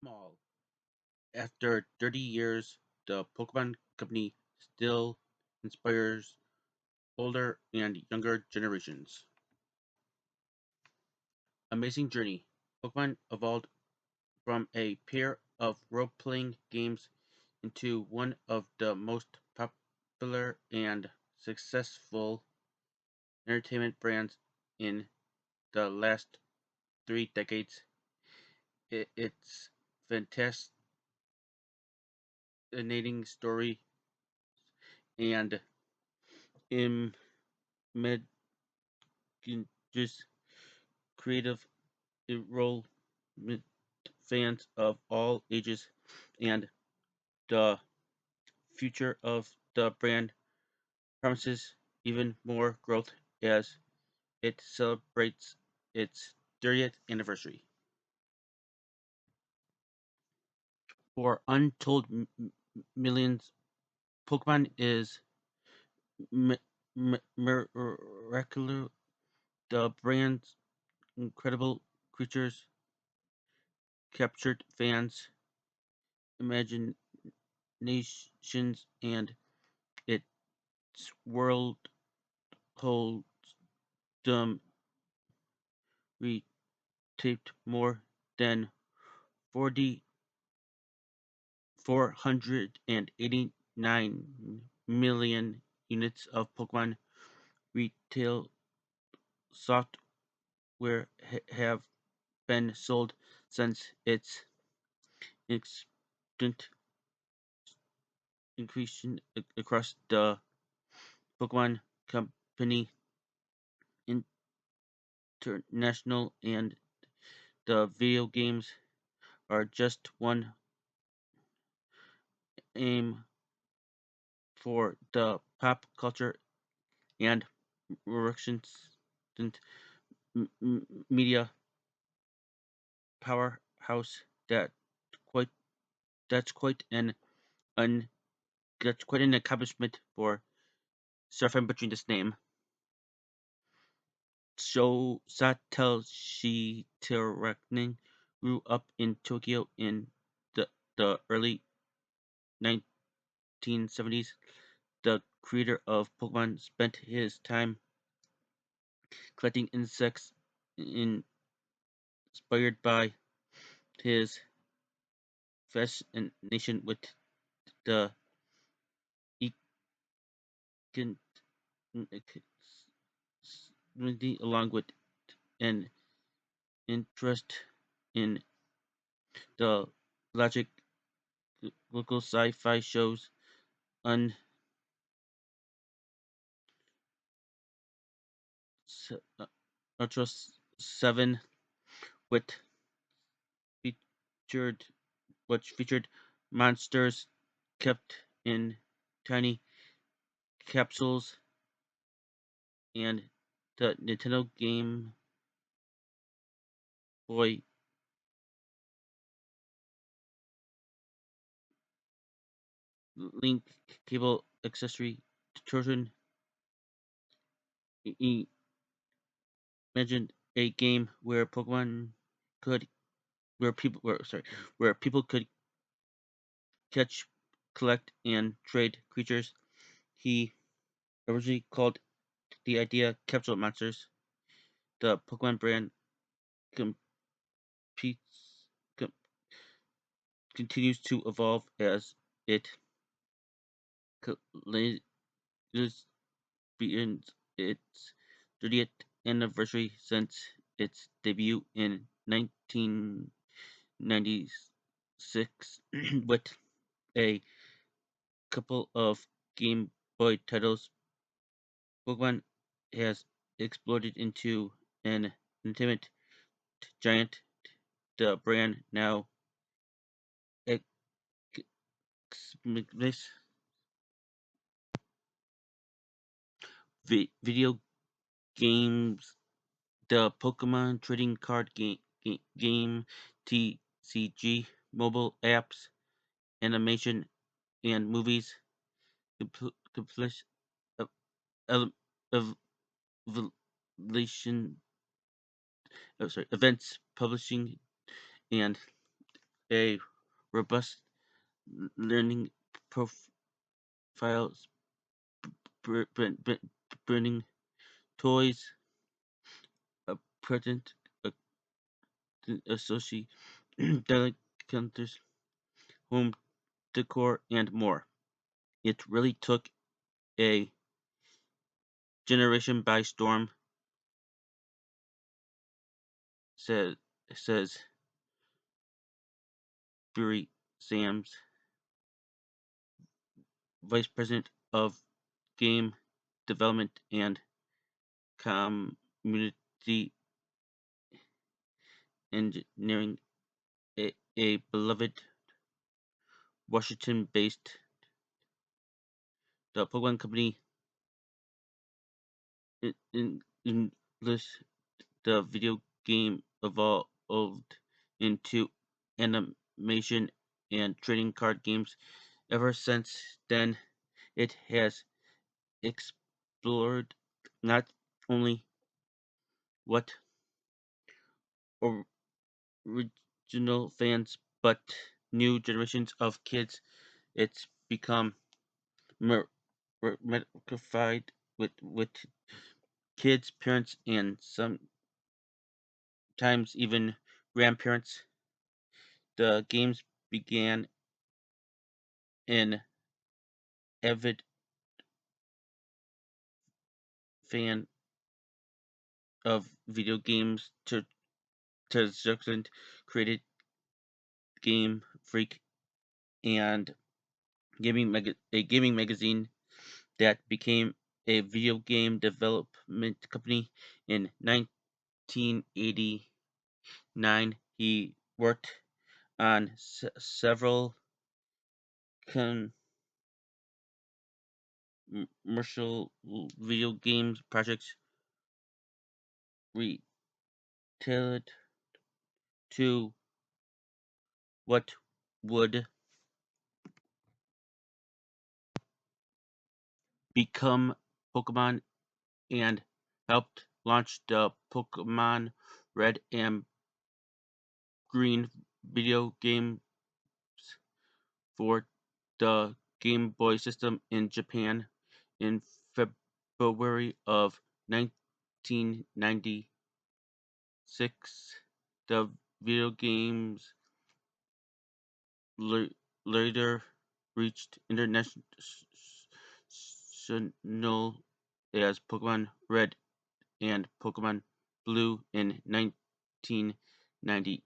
Small. After 30 years, the Pokémon Company still inspires older and younger generations. Amazing journey. Pokemon evolved from a pair of role-playing games into one of the most popular and successful entertainment brands in the last 3 decades. Its fascinating story and images creative role fans of all ages, and the future of the brand promises even more growth as it celebrates its 30th anniversary. For untold millions, Pokemon is miraculous. The brand's incredible creatures captured fans' imaginations, and its world holds them retaped more than 40 489 million units of Pokemon retail software have been sold since its instant increase across the Pokemon Company International, and the video games are just one aim for the pop culture and recent media powerhouse quite that's quite an un, that's quite an accomplishment for sorry if I'm butchering this name. So Satoshi Terranin grew up in Tokyo in the early 1970s. The creator of Pokemon spent his time collecting insects inspired by his fascination with the econ along with an interest in the logic local sci-fi shows on Ultra 7, which featured which featured monsters kept in tiny capsules, and the Nintendo Game Boy Link cable accessory to children. Imagined a game where Pokemon could where people could catch, collect, and trade creatures. He originally called the idea Capsule Monsters. The Pokemon brand competes, com- continues to evolve as it celebrates its 30th anniversary since its debut in 1996 with a couple of Game Boy titles. Pokemon has exploded into an entertainment giant. The brand now exhibits video games, the Pokemon trading card game, TCG, mobile apps, animation, and movies, complete ele- evolution, events, publishing, and a robust learning profiles, burning toys, a present associate, dialect counters, home decor, and more. It really took a generation by storm, says says Barry Sams, vice president of game development and community engineering, a beloved Washington-based the Pokemon company in this the video game evolved into animation and trading card games. Ever since then, it has explored not only what original fans but new generations of kids. It's become magnified with kids, parents, and sometimes even grandparents. The games began an avid fan of video games to Zuckland created Game Freak and a gaming magazine that became a video game development company in 1989. He worked on several commercial video games projects related to what would become Pokemon and helped launch the Pokemon Red and Green video games for the Game Boy system in Japan in February of 1996. The video games later reached international as Pokemon Red and Pokemon Blue in 1998.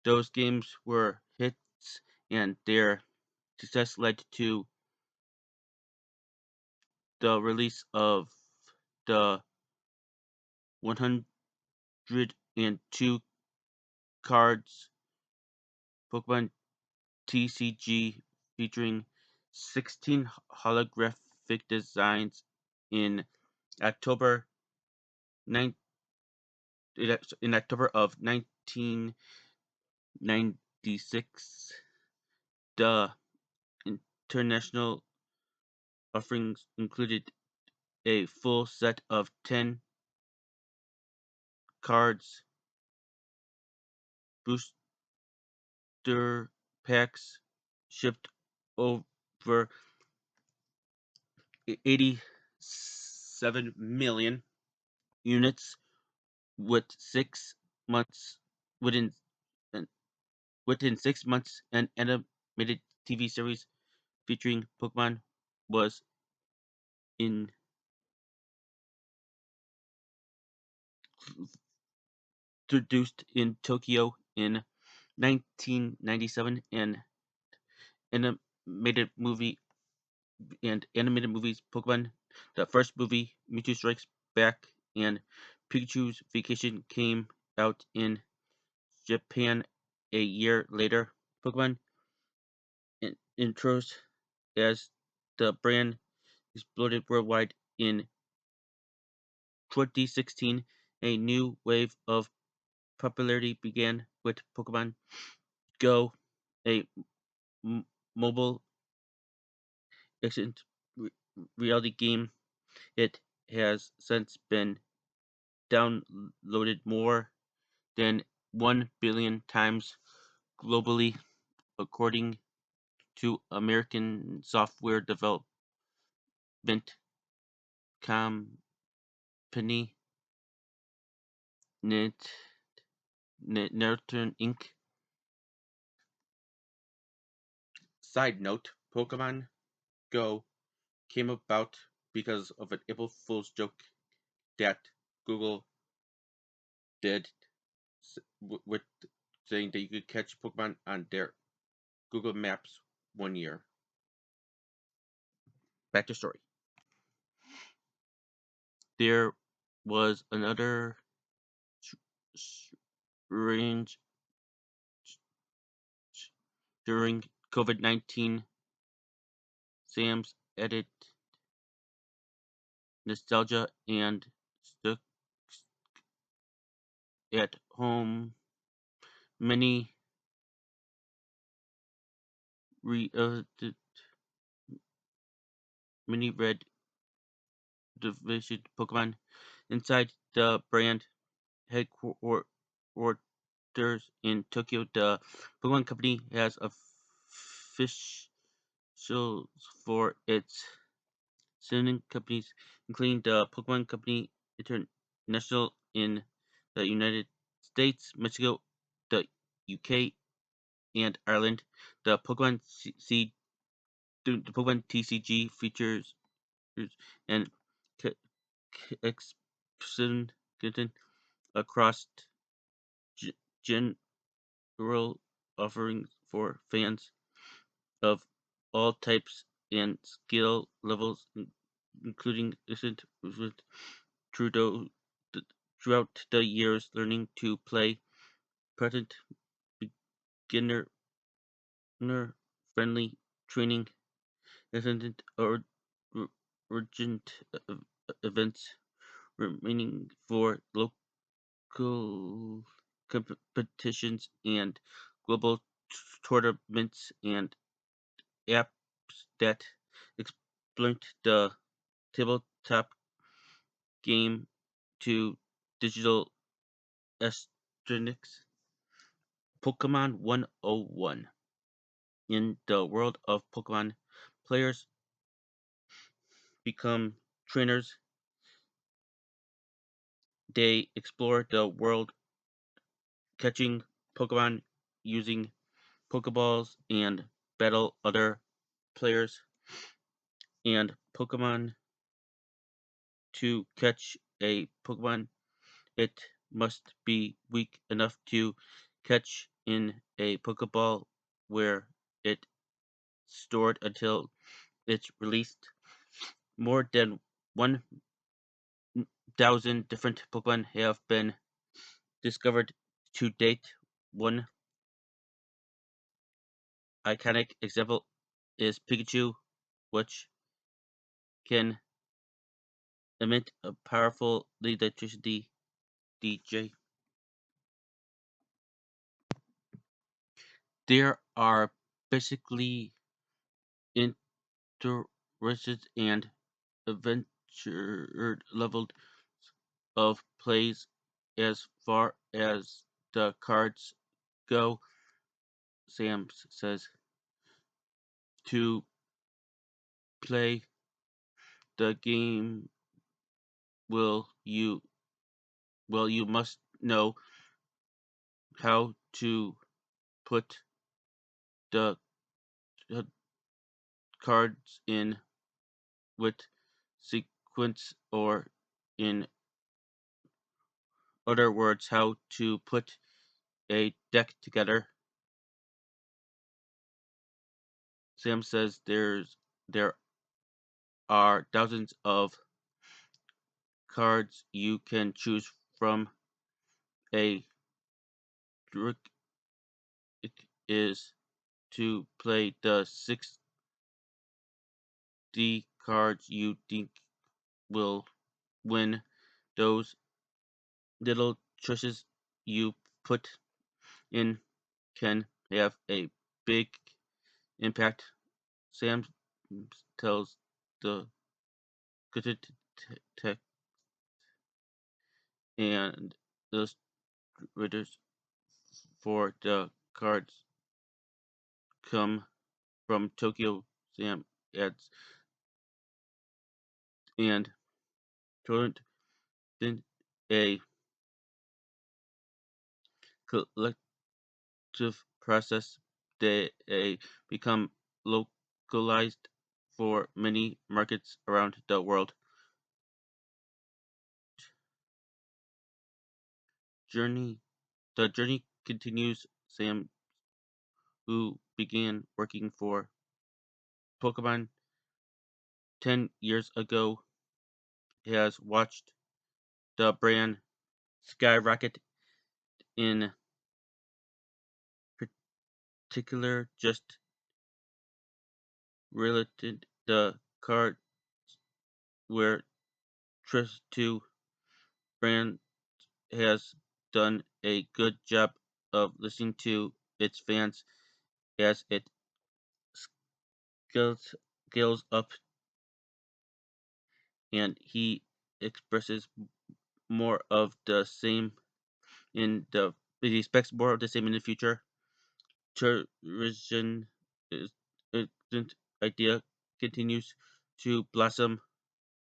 Those games were hits, and their success led to the release of the 102 cards Pokemon TCG featuring 16 holographic designs in October 9, in October of 1996. The international offerings included a full set of 10 cards, booster packs shipped over 87 million units with 6 months within uh, within 6 months. An animated TV series featuring Pokemon was introduced in Tokyo in 1997. An animated movie and animated movies Pokemon, the first movie Mewtwo Strikes Back and Pikachu's Vacation came out in Japan a year later. Pokemon intros as the brand exploded worldwide in 2016. A new wave of popularity began with Pokemon Go, a mobile action reality game. It has since been downloaded more than 1 billion times. globally, according to American software development company Norton Inc. Side note: Pokemon Go came about because of an April Fool's joke that Google did with saying that you could catch Pokemon on their Google Maps one year. Back to story. There was another range during COVID-19. Sam's added nostalgia and stuck at home. Many re- uh, many red division Pokemon inside the brand headquarters in Tokyo. The Pokemon Company has officials for its sibling companies, including the Pokemon Company International in the United States, Mexico, the UK, and Ireland. The the Pokemon TCG features and expand across g- general offerings for fans of all types and skill levels, including instant with Trudeau throughout the years learning to play present beginner friendly training instant or urgent events remaining for local competitions and global tournaments and apps that exploit the tabletop game to digital aesthetics. Pokemon 101. In the world of Pokemon, players become trainers. They explore the world catching Pokemon using Pokeballs and battle other players and Pokemon. To catch a Pokemon, it must be weak enough to catch in a Pokeball where it stored until it's released. More than 1,000 different Pokemon have been discovered to date. One iconic example is Pikachu, which can emit a powerful electricity DJ. There are basically interested and adventure level of plays as far as the cards go. Sam says to play the game will you you must know how to put the uh, cards in with sequence, or in other words how to put a deck together. Sam says there are thousands of cards you can choose from. A trick is to play the 60 cards you think will win. Those little choices you put in can have a big impact. Sam tells the good tech and illustrators for the cards come from Tokyo Sam ads and torrent in a collective process they become localized for many markets around the world. Journey The journey continues. Sam, who began working for Pokemon 10 years ago, has watched the brand skyrocket. In particular, just related the card where Trust 2 brand has done a good job of listening to its fans as it scales, scales up, and he expresses more of the same in the he expects more of the same in the future. Tourism is isn't idea continues to blossom,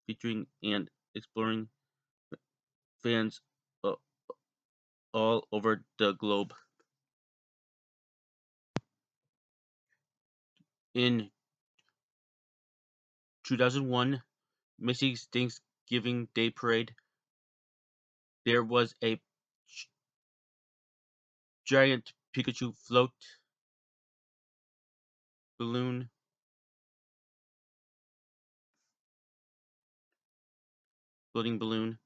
featuring and exploring fans uh, all over the globe. In 2001, Macy's Thanksgiving Day Parade, there was a giant Pikachu balloon, floating balloon.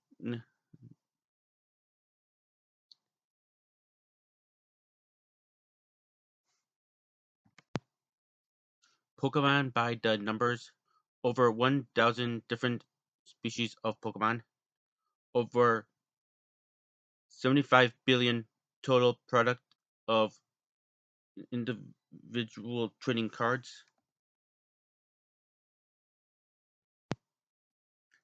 Pokemon by the numbers, over 1,000 different species of Pokemon, over 75 billion total product of individual trading cards,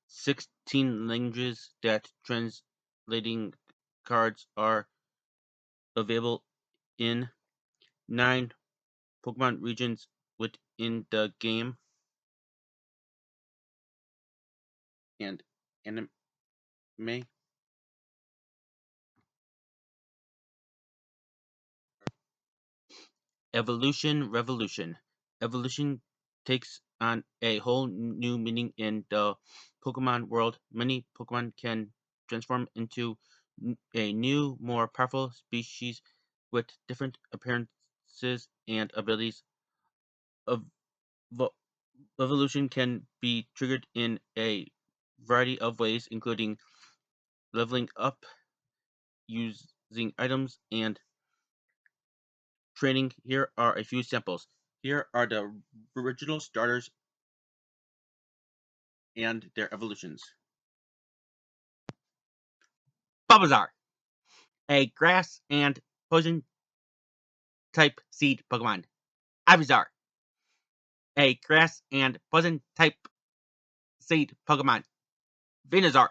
16 languages that translating cards are available in, 9 Pokemon regions within the game, and anime. Evolution Revolution. Evolution takes on a whole new meaning in the Pokemon world. Many Pokemon can transform into a new, more powerful species with different appearances and abilities. Ev- Evolution can be triggered in a variety of ways, including leveling up, using items, and training. Here are a few samples. Here are the original starters and their evolutions. Bulbasaur, a grass and poison type seed Pokemon. Ivysaur, a grass and poison type seed Pokemon. Venusaur,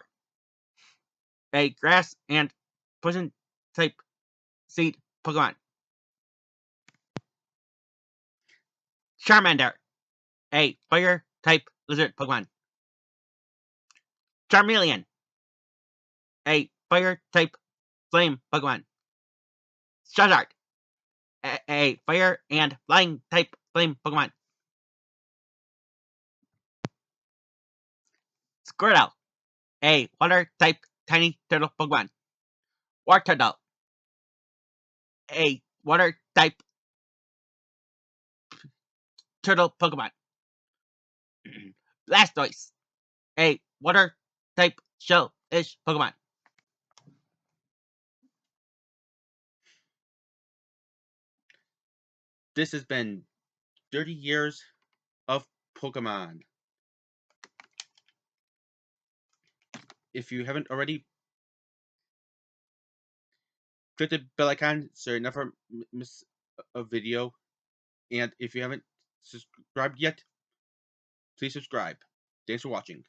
a grass and poison type seed Pokemon. Charmander, a fire type lizard Pokemon. Charmeleon, a fire type flame Pokemon. Charizard, a fire and flying type flame Pokemon. Squirtle, a water type tiny turtle Pokemon. Wartortle, a water type turtle Pokemon. Blastoise, a water type shell-ish Pokemon. This has been 30 years of Pokemon. If you haven't already, click the bell icon so you never miss a video. And if you haven't subscribed yet, please subscribe. Thanks for watching.